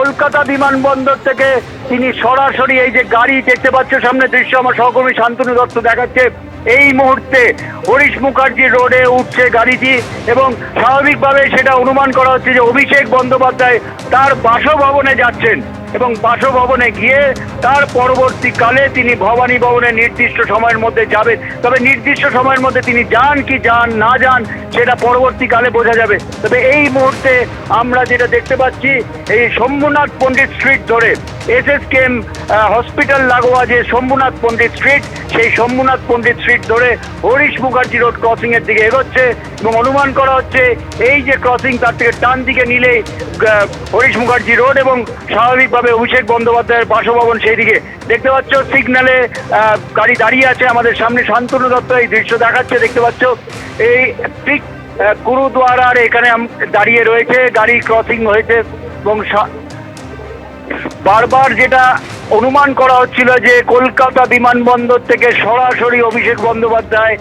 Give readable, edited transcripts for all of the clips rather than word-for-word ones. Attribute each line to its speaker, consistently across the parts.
Speaker 1: কলকাতা বিমানবন্দর থেকে তিনি সরাসরি এই যে গাড়ি দেখতে পাচ্ছ সামনে দৃশ্য আমার সহকর্মী শান্তনু দত্ত দেখাচ্ছে, এই মুহূর্তে হরিশ মুখার্জি রোডে উঠছে গাড়িটি এবং স্বাভাবিকভাবে সেটা অনুমান করা হচ্ছে যে অভিষেক বন্দ্যোপাধ্যায় তার বাসভবনে যাচ্ছেন এবং বাসভবনে গিয়ে তার পরবর্তীকালে তিনি ভবানী ভবনে নির্দিষ্ট সময়ের মধ্যে যাবেন। তবে নির্দিষ্ট সময়ের মধ্যে তিনি যান কি যান না যান সেটা পরবর্তীকালে বোঝা যাবে। তবে এই মুহূর্তে আমরা যেটা দেখতে পাচ্ছি এই শম্ভুনাথ পণ্ডিত স্ট্রিট ধরে এসএসকেএম হসপিটাল লাগোয়া যে শম্ভুনাথ পণ্ডিত স্ট্রিট, সেই শম্ভুনাথ পণ্ডিত স্ট্রিট ধরে হরিশ মুখার্জি রোড ক্রসিং এর দিকে এগোচ্ছে এবং অনুমান করা হচ্ছে এই যে ক্রসিং তার থেকে ডান দিকে নিলে হরিশ মুখার্জি রোড এবং স্বাভাবিকভাবে অভিষেক বন্দ্যোপাধ্যায়ের বাসভবন সেই দিকে দেখতে পাচ্ছ। সিগন্যালে গাড়ি দাঁড়িয়ে আছে, আমাদের সামনে শান্তনু দত্ত এই দৃশ্য দেখাচ্ছে, দেখতে পাচ্ছ এই ঠিক গুরুদুয়ারার এখানে দাঁড়িয়ে রয়েছে, গাড়ি ক্রসিং হয়েছে এবং বারবার যেটা অনুমান করা হচ্ছিল যে কলকাতা বিমানবন্দর থেকে সরাসরি অভিষেক বন্দ্যোপাধ্যায়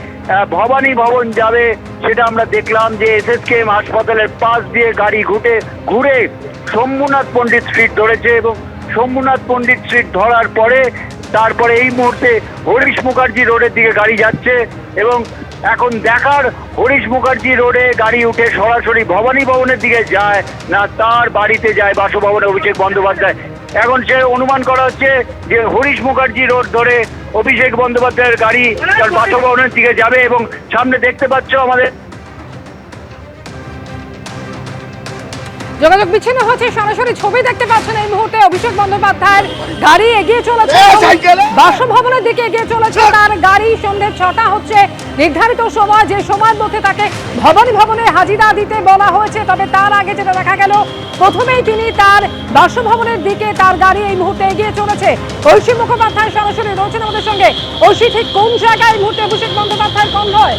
Speaker 1: ভবানী ভবন যাবে, সেটা আমরা দেখলাম যে এসএসকেএম হাসপাতালের পাশ দিয়ে গাড়ি ঘুরে শম্ভুনাথ পণ্ডিত স্ট্রিট ধরেছে এবং শম্ভুনাথ পণ্ডিত স্ট্রিট ধরার পরে তারপরে এই মুহূর্তে হরিশ মুখার্জি রোডের দিকে গাড়ি যাচ্ছে এবং এখন দেখার হরিশ মুখার্জি রোডে গাড়ি উঠে সরাসরি ভবানী ভবনের দিকে যায় না তার বাড়িতে যায় বাসভবনে অভিষেক বন্দ্যোপাধ্যায়। এখন সে অনুমান করা হচ্ছে যে হরিশ মুখার্জি রোড ধরে অভিষেক বন্দ্যোপাধ্যায়ের গাড়ি তার বাসভবনের দিকে যাবে এবং সামনে দেখতে পাচ্ছ আমাদের
Speaker 2: যোগাযোগ বিচ্ছিন্ন হচ্ছে, সরাসরি ছবি দেখতে পাচ্ছেন এই মুহূর্তে অভিষেক বন্দ্যোপাধ্যায়ের গাড়ি এগিয়ে চলেছে বাসভবনের দিকে এগিয়ে চলেছে। তার গাড়ি সন্ধ্যে 6টা হচ্ছে নির্ধারিত সময়, যে সময়ের মধ্যে তাকে ভবানী ভবনে হাজিরা দিতে বলা হয়েছে। তবে তার আগে যেটা দেখা গেল প্রথমেই তিনি তার বাসভবনের দিকে তার গাড়ি এই মুহূর্তে এগিয়ে চলেছে। ঐশী মুখোপাধ্যায় সরাসরি রয়েছেন আমাদের সঙ্গে। ঐশী, ঠিক কোন জায়গায় এই মুহূর্তে অভিষেক বন্দ্যোপাধ্যায়ের কনভয়?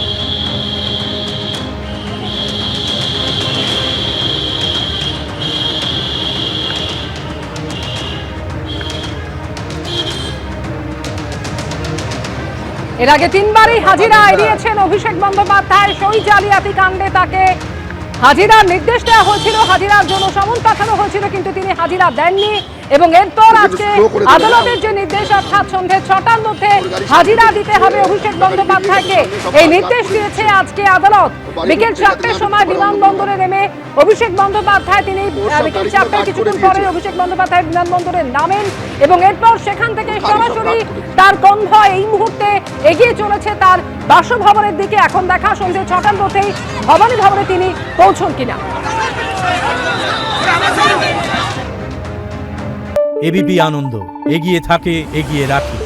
Speaker 2: এর আগে 3বারই হাজিরা এড়িয়েছেন অভিষেক বন্দ্যোপাধ্যায়। সই জালিয়াতি কাণ্ডে তাকে হাজিরার নির্দেশ দেওয়া হয়েছিল, হাজিরার জন্য সমন পাঠানো হয়েছিল, কিন্তু তিনি হাজিরা দেননি এবং এরপর আজকে আদালতের যে নির্দেশ অর্থাৎ সন্ধ্যে 6টার মধ্যে হাজিরা দিতে হবে অভিষেক বন্দ্যোপাধ্যায়কে, এই নির্দেশ দিয়েছে আজকে আদালত। বিকেল 4টার সময় বিমানবন্দরে নেমে অভিষেক বন্দ্যোপাধ্যায় তিনি বিকেল 4টার কিছুক্ষণ পরে অভিষেক বন্দ্যোপাধ্যায় বিমানবন্দরে নামেন এবং এরপর সেখান থেকে সরাসরি তার কনভয় এই মুহূর্তে এগিয়ে চলেছে তার বাসভবনের দিকে। এখন দেখা সন্ধ্যে 6টার মধ্যেই ভবানী ভবনে তিনি পৌঁছন কিনা।
Speaker 3: এবিপি আনন্দ, এগিয়ে থাকে, এগিয়ে রাখে।